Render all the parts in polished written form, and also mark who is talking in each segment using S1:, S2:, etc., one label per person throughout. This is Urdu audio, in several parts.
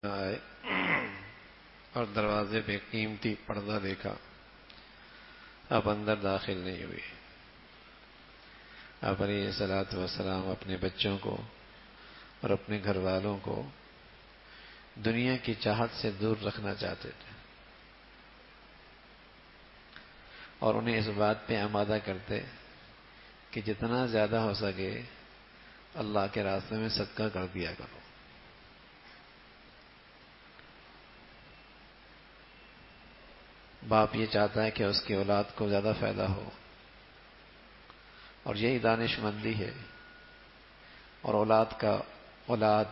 S1: آئے اور دروازے پہ قیمتی پردہ دیکھا، اب اندر داخل نہیں ہوئی۔ آپ علیہ الصلوۃ والسلام اپنے بچوں کو اور اپنے گھر والوں کو دنیا کی چاہت سے دور رکھنا چاہتے تھے، اور انہیں اس بات پہ آمادہ کرتے کہ جتنا زیادہ ہو سکے اللہ کے راستے میں صدقہ کر دیا کرو۔ باپ یہ چاہتا ہے کہ اس کی اولاد کو زیادہ فائدہ ہو، اور یہی دانش مندی ہے، اور اولاد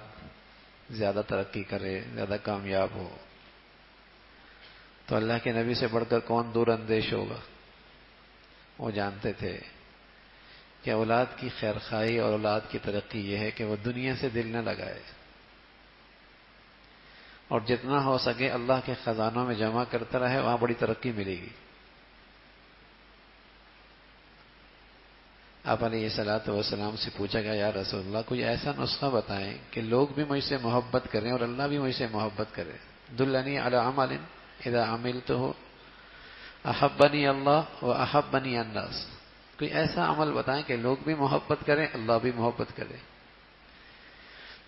S1: زیادہ ترقی کرے، زیادہ کامیاب ہو، تو اللہ کے نبی سے بڑھ کر کون دور اندیش ہوگا؟ وہ جانتے تھے کہ اولاد کی خیر خواہی اور اولاد کی ترقی یہ ہے کہ وہ دنیا سے دل نہ لگائے، اور جتنا ہو سکے اللہ کے خزانوں میں جمع کرتا رہے، وہاں بڑی ترقی ملے گی۔ آپ علیہ الصلوۃ والسلام سے پوچھا گیا، یا رسول اللہ کوئی ایسا نسخہ بتائیں کہ لوگ بھی مجھ سے محبت کریں اور اللہ بھی مجھ سے محبت کرے۔ دلنی علی عمل اذا عملتہ احبنی اللہ و احبنی الناس، کوئی ایسا عمل بتائیں کہ لوگ بھی محبت کریں، اللہ بھی محبت کرے۔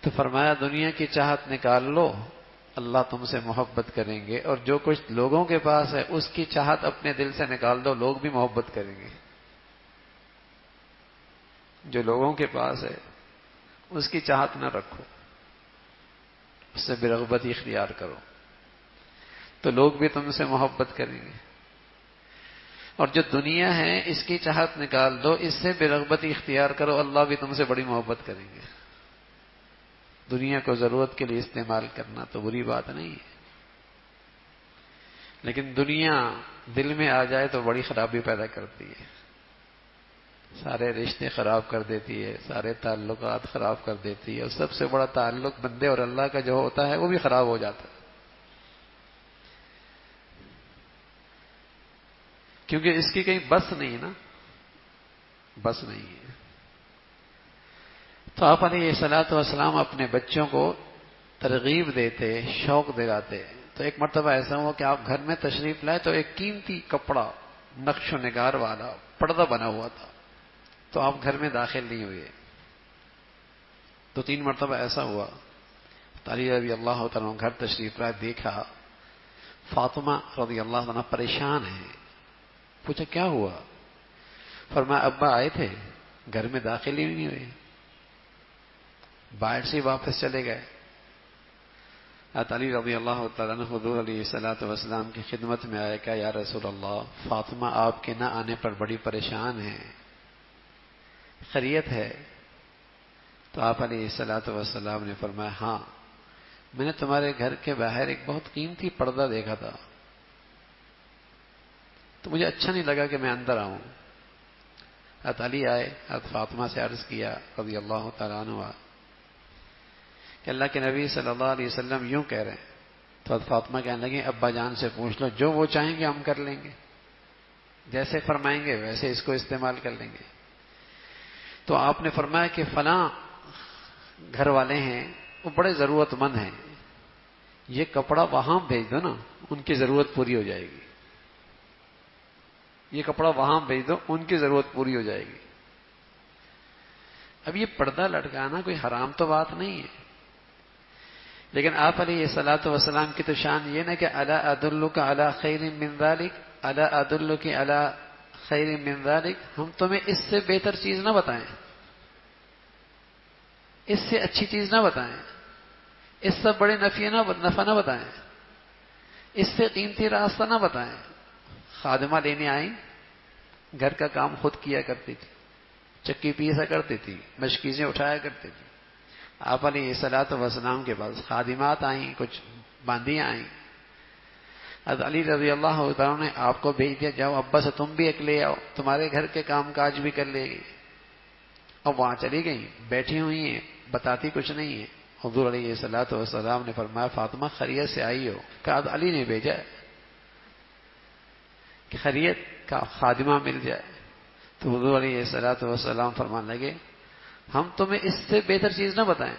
S1: تو فرمایا دنیا کی چاہت نکال لو، اللہ تم سے محبت کریں گے، اور جو کچھ لوگوں کے پاس ہے اس کی چاہت اپنے دل سے نکال دو، لوگ بھی محبت کریں گے۔ جو لوگوں کے پاس ہے اس کی چاہت نہ رکھو، اس سے برغبتی اختیار کرو، تو لوگ بھی تم سے محبت کریں گے۔ اور جو دنیا ہے اس کی چاہت نکال دو، اس سے برغبتی اختیار کرو، اللہ بھی تم سے بڑی محبت کریں گے۔ دنیا کو ضرورت کے لیے استعمال کرنا تو بری بات نہیں ہے، لیکن دنیا دل میں آ جائے تو بڑی خرابی پیدا کرتی ہے، سارے رشتے خراب کر دیتی ہے، سارے تعلقات خراب کر دیتی ہے، اور سب سے بڑا تعلق بندے اور اللہ کا جو ہوتا ہے وہ بھی خراب ہو جاتا ہے، کیونکہ اس کی کہیں بس نہیں نا، بس نہیں ہے۔ تو آپ علیہ الصلوۃ والسلام اپنے بچوں کو ترغیب دیتے، شوق دلاتے۔ تو ایک مرتبہ ایسا ہوا کہ آپ گھر میں تشریف لائے تو ایک قیمتی کپڑا نقش و نگار والا پردہ بنا ہوا تھا، تو آپ گھر میں داخل نہیں ہوئے۔ 2-3 مرتبہ ایسا ہوا، علی رضی اللہ تعالیٰ گھر تشریف لائے، دیکھا فاطمہ رضی اللہ عنہ پریشان ہے، پوچھا کیا ہوا؟ فرمایا ابا آئے تھے، گھر میں داخل ہی نہیں ہوئے، باہر سے واپس چلے گئے۔ علی رضی اللہ تعالیٰ عنہ حضور علیہ الصلوۃ والسلام کی خدمت میں آئے، کہا یا رسول اللہ فاطمہ آپ کے نہ آنے پر بڑی پریشان ہے، خیریت ہے؟ تو آپ علیہ الصلوۃ والسلام نے فرمایا ہاں، میں نے تمہارے گھر کے باہر ایک بہت قیمتی پردہ دیکھا تھا، تو مجھے اچھا نہیں لگا کہ میں اندر آؤں۔ حضرت علی آئے، حضرت فاطمہ سے عرض کیا رضی اللہ تعالیٰ عنہ کہ اللہ کے نبی صلی اللہ علیہ وسلم یوں کہہ رہے ہیں۔ تو حضرت فاطمہ کہنے لگی ابا جان سے پوچھ لو، جو وہ چاہیں گے ہم کر لیں گے، جیسے فرمائیں گے ویسے اس کو استعمال کر لیں گے۔ تو آپ نے فرمایا کہ فلاں گھر والے ہیں، وہ بڑے ضرورت مند ہیں، یہ کپڑا وہاں بھیج دو نا، ان کی ضرورت پوری ہو جائے گی، یہ کپڑا وہاں بھیج دو، ان کی ضرورت پوری ہو جائے گی۔ اب یہ پردہ لٹکانا کوئی حرام تو بات نہیں ہے، لیکن آپ علیہ الصلوۃ والسلام کی تو شان یہ نا کہ الا ادلک علی خیر من ذلک، الا ادلک علی خیر من ذلک، ہم تمہیں اس سے بہتر چیز نہ بتائیں، اس سے اچھی چیز نہ بتائیں، اس سے بڑے نفع نہ بتائیں، اس سے قیمتی راستہ نہ بتائیں۔ خادمہ لینے آئیں، گھر کا کام خود کیا کرتی تھی، چکی پیسا کرتی تھی، مشکیزیں اٹھایا کرتی تھی۔ آپ علیہ الصلوۃ والسلام کے پاس خادمات آئیں، کچھ باندیاں آئیں، حضرت علی رضی اللہ تعالیٰ نے آپ کو بھیج دیا جاؤ ابا سے تم بھی ایک لے آؤ، تمہارے گھر کے کام کاج بھی کر لے گی۔ اب وہاں چلی گئیں، بیٹھی ہوئی ہیں، بتاتی کچھ نہیں ہے۔ حضور علیہ الصلوۃ والسلام نے فرمایا فاطمہ خیریت سے آئی ہو؟ کہا علی نے بھیجا ہے کہ خیریت کا خادمہ مل جائے۔ تو حضور علیہ الصلوۃ والسلام فرمانے لگے ہم تمہیں اس سے بہتر چیز نہ بتائیں،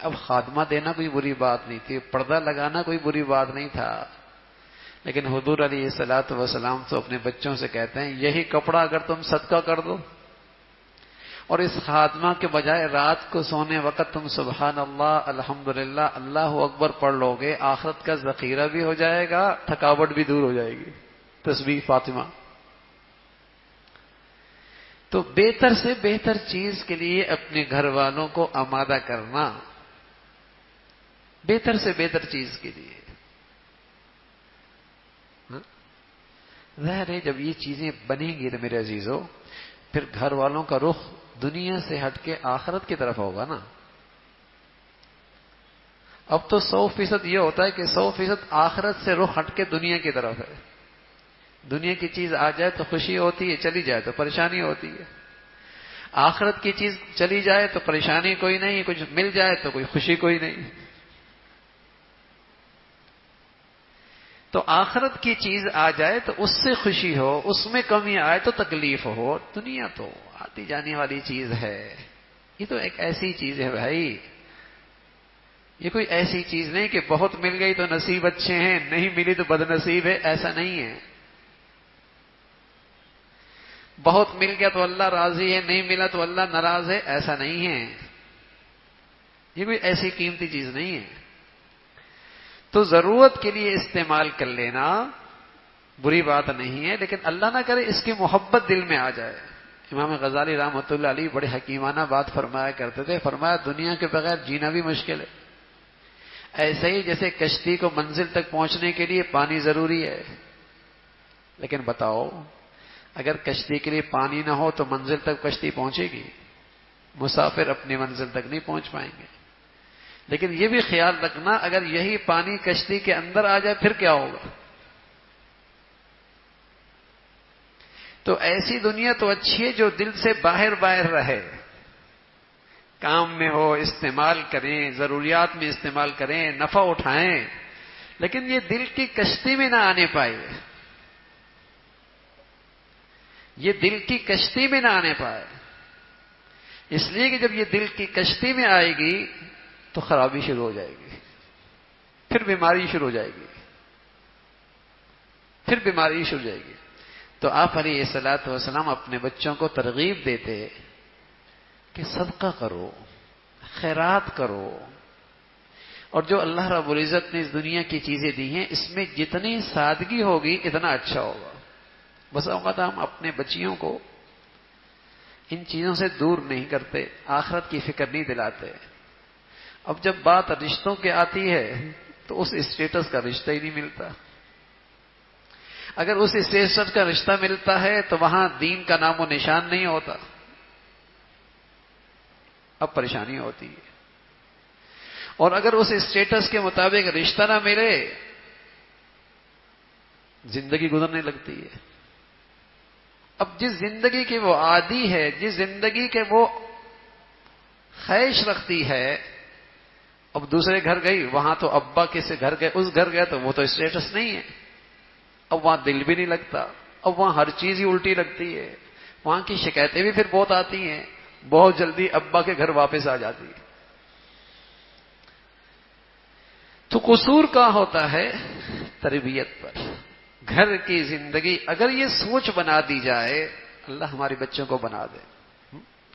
S1: اب خادمہ دینا کوئی بری بات نہیں تھی، پردہ لگانا کوئی بری بات نہیں تھا، لیکن حضور علیہ الصلوۃ والسلام تو اپنے بچوں سے کہتے ہیں یہی کپڑا اگر تم صدقہ کر دو اور اس خادمہ کے بجائے رات کو سونے وقت تم سبحان اللہ الحمدللہ اللہ اکبر پڑھ لو گے، آخرت کا ذخیرہ بھی ہو جائے گا، تھکاوٹ بھی دور ہو جائے گی۔ تسبیح فاطمہ۔ تو بہتر سے بہتر چیز کے لیے اپنے گھر والوں کو آمادہ کرنا، بہتر سے بہتر چیز کے لیے۔ ظاہر ہے جب یہ چیزیں بنیں گی تو میرے عزیزو، پھر گھر والوں کا رخ دنیا سے ہٹ کے آخرت کی طرف ہوگا نا۔ اب تو 100% یہ ہوتا ہے کہ 100% آخرت سے رخ ہٹ کے دنیا کی طرف ہے۔ دنیا کی چیز آ جائے تو خوشی ہوتی ہے، چلی جائے تو پریشانی ہوتی ہے۔ آخرت کی چیز چلی جائے تو پریشانی کوئی نہیں، کچھ مل جائے تو کوئی خوشی کوئی نہیں۔ تو آخرت کی چیز آ جائے تو اس سے خوشی ہو، اس میں کمی آئے تو تکلیف ہو۔ دنیا تو آتی جانے والی چیز ہے، یہ تو ایک ایسی چیز ہے بھائی، یہ کوئی ایسی چیز نہیں کہ بہت مل گئی تو نصیب اچھے ہیں، نہیں ملی تو بد نصیب ہے، ایسا نہیں ہے۔ بہت مل گیا تو اللہ راضی ہے، نہیں ملا تو اللہ ناراض ہے، ایسا نہیں ہے۔ یہ کوئی ایسی قیمتی چیز نہیں ہے۔ تو ضرورت کے لیے استعمال کر لینا بری بات نہیں ہے، لیکن اللہ نہ کرے اس کی محبت دل میں آ جائے۔ امام غزالی رحمۃ اللہ علیہ بڑے حکیمانہ بات فرمایا کرتے تھے، فرمایا دنیا کے بغیر جینا بھی مشکل ہے، ایسے ہی جیسے کشتی کو منزل تک پہنچنے کے لیے پانی ضروری ہے، لیکن بتاؤ اگر کشتی کے لیے پانی نہ ہو تو منزل تک کشتی پہنچے گی؟ مسافر اپنی منزل تک نہیں پہنچ پائیں گے۔ لیکن یہ بھی خیال رکھنا اگر یہی پانی کشتی کے اندر آ جائے پھر کیا ہوگا؟ تو ایسی دنیا تو اچھی ہے جو دل سے باہر باہر رہے، کام میں ہو، استعمال کریں، ضروریات میں استعمال کریں، نفع اٹھائیں، لیکن یہ دل کی کشتی میں نہ آنے پائے، یہ دل کی کشتی میں نہ آنے پائے۔ اس لیے کہ جب یہ دل کی کشتی میں آئے گی تو خرابی شروع ہو جائے گی، پھر بیماری شروع ہو جائے گی، پھر بیماری شروع ہو جائے گی۔ تو آپ علیہ الصلوۃ والسلام اپنے بچوں کو ترغیب دیتے کہ صدقہ کرو، خیرات کرو، اور جو اللہ رب العزت نے اس دنیا کی چیزیں دی ہیں اس میں جتنی سادگی ہوگی اتنا اچھا ہوگا۔ بس اوقات ہم اپنے بچیوں کو ان چیزوں سے دور نہیں کرتے، آخرت کی فکر نہیں دلاتے۔ اب جب بات رشتوں کی آتی ہے تو اس اسٹیٹس کا رشتہ ہی نہیں ملتا۔ اگر اس اسٹیٹس کا رشتہ ملتا ہے تو وہاں دین کا نام و نشان نہیں ہوتا، اب پریشانی ہوتی ہے۔ اور اگر اس اسٹیٹس کے مطابق رشتہ نہ ملے زندگی گزرنے لگتی ہے۔ اب جس زندگی کے وہ عادی ہے، جس زندگی کے وہ خواہش رکھتی ہے، اب دوسرے گھر گئی، وہاں تو ابا کسی گھر گئے، اس گھر گئے تو وہ تو اسٹیٹس نہیں ہے، اب وہاں دل بھی نہیں لگتا، اب وہاں ہر چیز ہی الٹی لگتی ہے، وہاں کی شکایتیں بھی پھر بہت آتی ہیں، بہت جلدی ابا کے گھر واپس آ جاتی ہے۔ تو قصور کہاں ہوتا ہے؟ تربیت پر۔ گھر کی زندگی اگر یہ سوچ بنا دی جائے، اللہ ہمارے بچوں کو بنا دے،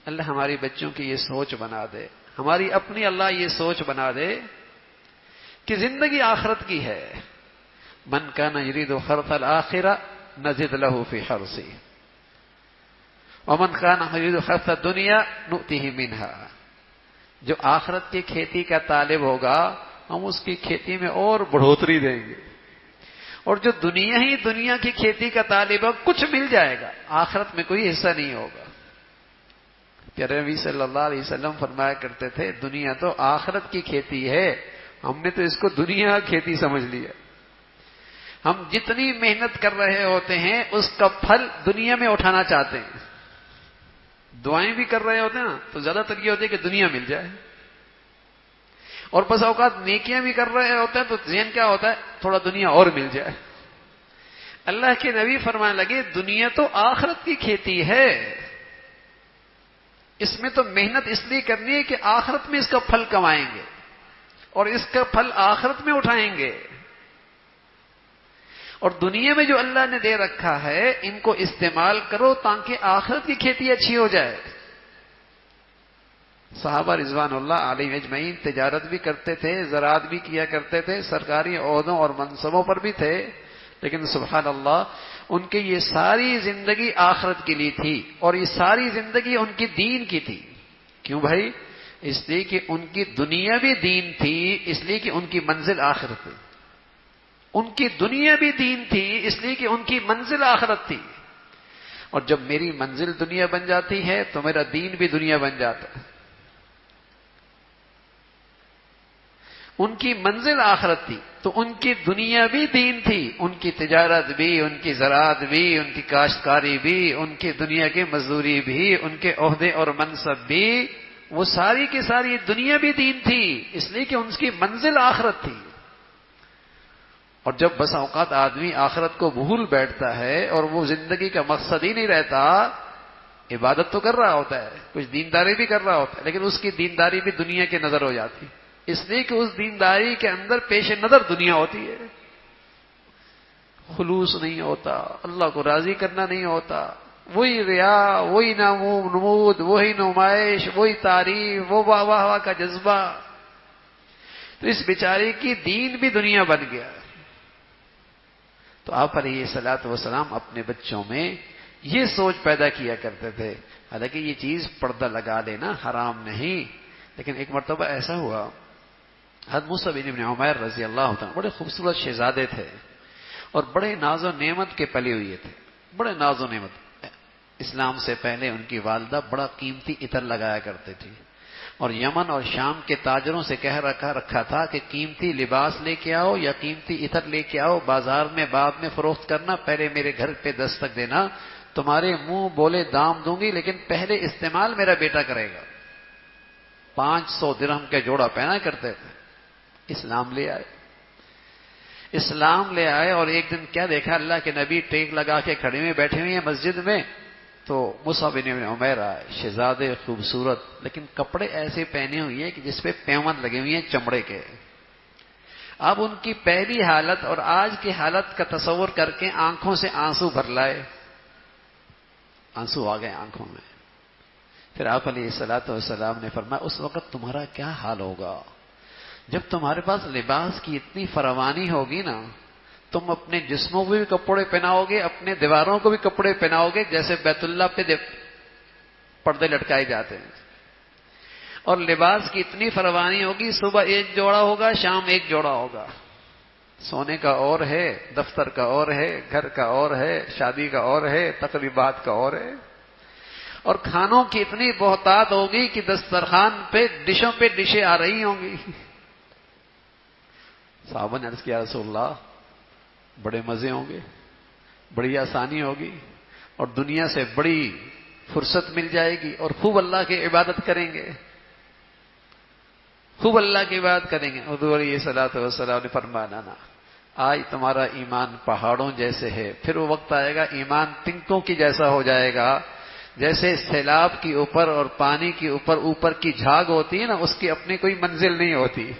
S1: اللہ ہماری بچوں کی یہ سوچ بنا دے، ہماری اپنی اللہ یہ سوچ بنا دے کہ زندگی آخرت کی ہے۔ من کان یرید حرث الآخرہ نزد له فی حرثہ ومن کان یرید حرث الدنیا نؤتہ منہا۔ جو آخرت کی کھیتی کا طالب ہوگا ہم اس کی کھیتی میں اور بڑھوتری دیں گے، اور جو دنیا کی کھیتی کا طالب ہے کچھ مل جائے گا، آخرت میں کوئی حصہ نہیں ہوگا۔ پیارے نبی صلی اللہ علیہ وسلم فرمایا کرتے تھے دنیا تو آخرت کی کھیتی ہے، ہم نے تو اس کو دنیا کھیتی سمجھ لیا۔ ہم جتنی محنت کر رہے ہوتے ہیں اس کا پھل دنیا میں اٹھانا چاہتے ہیں، دعائیں بھی کر رہے ہوتے ہیں نا تو زیادہ تر یہ ہوتی ہے کہ دنیا مل جائے، اور بس اوقات نیکیاں بھی کر رہے ہوتے ہیں تو ذہن کیا ہوتا ہے تھوڑا دنیا اور مل جائے۔ اللہ کے نبی فرمانے لگے دنیا تو آخرت کی کھیتی ہے، اس میں تو محنت اس لیے کرنی ہے کہ آخرت میں اس کا پھل کمائیں گے، اور اس کا پھل آخرت میں اٹھائیں گے. اور دنیا میں جو اللہ نے دے رکھا ہے ان کو استعمال کرو تاکہ آخرت کی کھیتی اچھی ہو جائے. صحابہ رضوان اللہ علیہ اجمعین تجارت بھی کرتے تھے، زراعت بھی کیا کرتے تھے، سرکاری عہدوں اور منصبوں پر بھی تھے، لیکن سبحان اللہ ان کی یہ ساری زندگی آخرت کے لیے تھی اور یہ ساری زندگی ان کی دین کی تھی. کیوں بھائی؟ اس لیے کہ ان کی دنیا بھی دین تھی، اس لیے کہ ان کی منزل آخرت تھی. ان کی دنیا بھی دین تھی اس لیے کہ ان کی منزل آخرت تھی. اور جب میری منزل دنیا بن جاتی ہے تو میرا دین بھی دنیا بن جاتا ہے. ان کی منزل آخرت تھی تو ان کی دنیا بھی دین تھی، ان کی تجارت بھی، ان کی زراعت بھی، ان کی کاشتکاری بھی، ان کی دنیا کی مزدوری بھی، ان کے عہدے اور منصب بھی، وہ ساری کی ساری دنیا بھی دین تھی اس لیے کہ ان کی منزل آخرت تھی. اور جب بس اوقات آدمی آخرت کو بھول بیٹھتا ہے اور وہ زندگی کا مقصد ہی نہیں رہتا، عبادت تو کر رہا ہوتا ہے، کچھ دینداری بھی کر رہا ہوتا ہے، لیکن اس کی دینداری بھی دنیا کے نظر ہو جاتی، اس لیے کہ اس دینداری کے اندر پیش نظر دنیا ہوتی ہے. خلوص نہیں ہوتا، اللہ کو راضی کرنا نہیں ہوتا، وہی ریا، وہی نمود، وہی نمائش، وہی تعریف، وہ واہ واہ کا جذبہ. تو اس بیچارے کی دین بھی دنیا بن گیا. تو آپ علیہ الصلوۃ والسلام اپنے بچوں میں یہ سوچ پیدا کیا کرتے تھے. حالانکہ یہ چیز پردہ لگا لینا حرام نہیں، لیکن ایک مرتبہ ایسا ہوا، حضرت مصعب بن عمیر رضی اللہ عنہ بڑے خوبصورت شہزادے تھے اور بڑے ناز و نعمت کے پلے ہوئے تھے، بڑے ناز و نعمت. اسلام سے پہلے ان کی والدہ بڑا قیمتی عطر لگایا کرتے تھی اور یمن اور شام کے تاجروں سے کہہ رکھا تھا کہ قیمتی لباس لے کے آؤ یا قیمتی عطر لے کے آؤ، بازار میں بعد میں فروخت کرنا، پہلے میرے گھر پہ دستک دینا، تمہارے منہ بولے دام دوں گی لیکن پہلے استعمال میرا بیٹا کرے گا. 500 درہم کے جوڑا پہنا کرتے تھے. اسلام لے آئے اور ایک دن کیا دیکھا، اللہ کے نبی ٹیک لگا کے کھڑے ہوئے بیٹھے ہوئے ہیں مسجد میں. تو مصعب بن عمیر آئے، شہزادے خوبصورت، لیکن کپڑے ایسے پہنے ہوئے ہیں کہ جس پہ پیون لگے ہوئے ہیں چمڑے کے. اب ان کی پہلی حالت اور آج کی حالت کا تصور کر کے آنکھوں سے آنسو بھر لائے، آنسو آ گئے آنکھوں میں. پھر آپ علیہ الصلوۃ والسلام نے فرمایا اس وقت تمہارا کیا حال ہوگا جب تمہارے پاس لباس کی اتنی فراوانی ہوگی نا، تم اپنے جسموں کو بھی کپڑے پہناؤ گے، اپنے دیواروں کو بھی کپڑے پہناؤ گے، جیسے بیت اللہ پہ پردے لٹکائے جاتے ہیں. اور لباس کی اتنی فراوانی ہوگی، صبح ایک جوڑا ہوگا، شام ایک جوڑا ہوگا. سونے کا اور ہے، دفتر کا اور ہے، گھر کا اور ہے، شادی کا اور ہے، تقریبات کا اور ہے. اور کھانوں کی اتنی بہتات ہوگی کہ دسترخوان پہ ڈشوں پہ ڈشیں آ رہی ہوں گی. صحابہ نے عرض کیا رسول اللہ بڑے مزے ہوں گے، بڑی آسانی ہوگی اور دنیا سے بڑی فرصت مل جائے گی اور خوب اللہ کی عبادت کریں گے، خوب اللہ کی عبادت کریں گے. حضور علیہ الصلوۃ والسلام نے فرمایا نا، آج تمہارا ایمان پہاڑوں جیسے ہے، پھر وہ وقت آئے گا ایمان تنکوں کی جیسا ہو جائے گا. جیسے سیلاب کے اوپر اور پانی کے اوپر کی جھاگ ہوتی ہے نا، اس کی اپنی کوئی منزل نہیں ہوتی،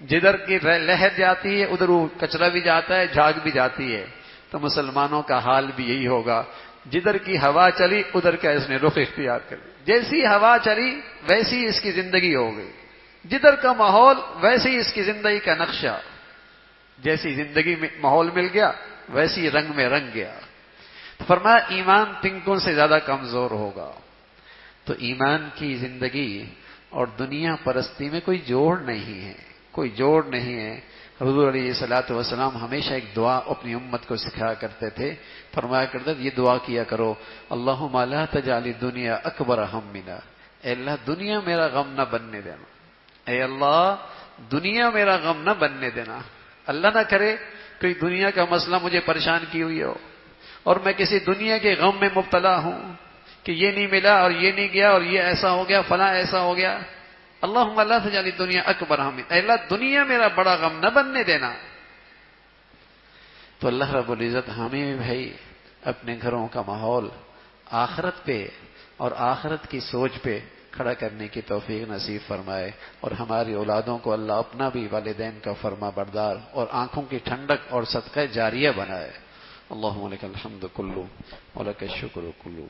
S1: جدھر کی لہر جاتی ہے ادھر وہ کچرا بھی جاتا ہے، جھاگ بھی جاتی ہے. تو مسلمانوں کا حال بھی یہی ہوگا، جدھر کی ہوا چلی ادھر کا اس نے رخ اختیار کر لیا. جیسی ہوا چلی ویسی اس کی زندگی ہو گئی، جدھر کا ماحول ویسی اس کی زندگی کا نقشہ. جیسی زندگی میں ماحول مل گیا ویسی رنگ میں رنگ گیا. فرمایا ایمان تنکوں سے زیادہ کمزور ہوگا. تو ایمان کی زندگی اور دنیا پرستی میں کوئی جوڑ نہیں ہے، کوئی جوڑ نہیں ہے. حضور علیہ الصلوۃ والسلام ہمیشہ ایک دعا اپنی امت کو سکھایا کرتے تھے، فرمایا کرتے تھے یہ دعا کیا کرو، اللہم لا تجعل الدنیا اکبر ہمنا، اے اللہ دنیا میرا غم نہ بننے دینا، اے اللہ دنیا میرا غم نہ بننے دینا. اللہ نہ کرے کوئی دنیا کا مسئلہ مجھے پریشان کی ہوئی ہو اور میں کسی دنیا کے غم میں مبتلا ہوں کہ یہ نہیں ملا اور یہ نہیں گیا اور یہ ایسا ہو گیا، فلاں ایسا ہو گیا. اللہم لا تجعل الدنیا اکبر ہمنا، اے اللہ دنیا میرا بڑا غم نہ بننے دینا. تو اللہ رب العزت ہمیں بھی بھائی اپنے گھروں کا ماحول آخرت پہ اور آخرت کی سوچ پہ کھڑا کرنے کی توفیق نصیب فرمائے، اور ہماری اولادوں کو اللہ اپنا بھی والدین کا فرما بردار اور آنکھوں کی ٹھنڈک اور صدقہ جاریہ بنائے۔ اللہم لک الحمد کلو ولک الشکر کلو،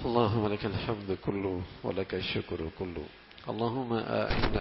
S1: اللہم لک الحمد کلو ولک الشکر کلو، اللہم اعنا